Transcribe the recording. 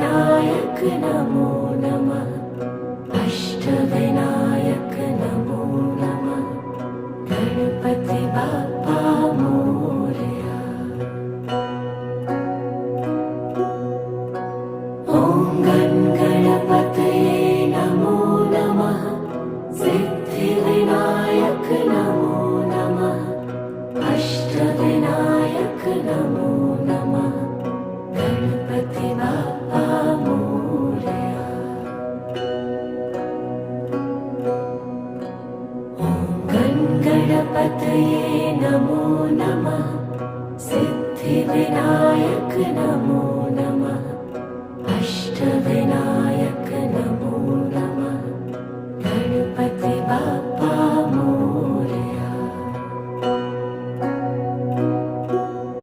सिद्धिविनायक नमो नमः। अष्टविनायक नमो नमः। गणपति बाप्पा मोरया। ॐ गणपतये नमो नमः। सिद्धिविनायक नमो नमः। अष्टविनायक नमो नमः। गणपति बाप्पा मोरया। ॐ गणपतये नमो नमः। सिद्धिविनायक नमो नमः। अष्टविनायक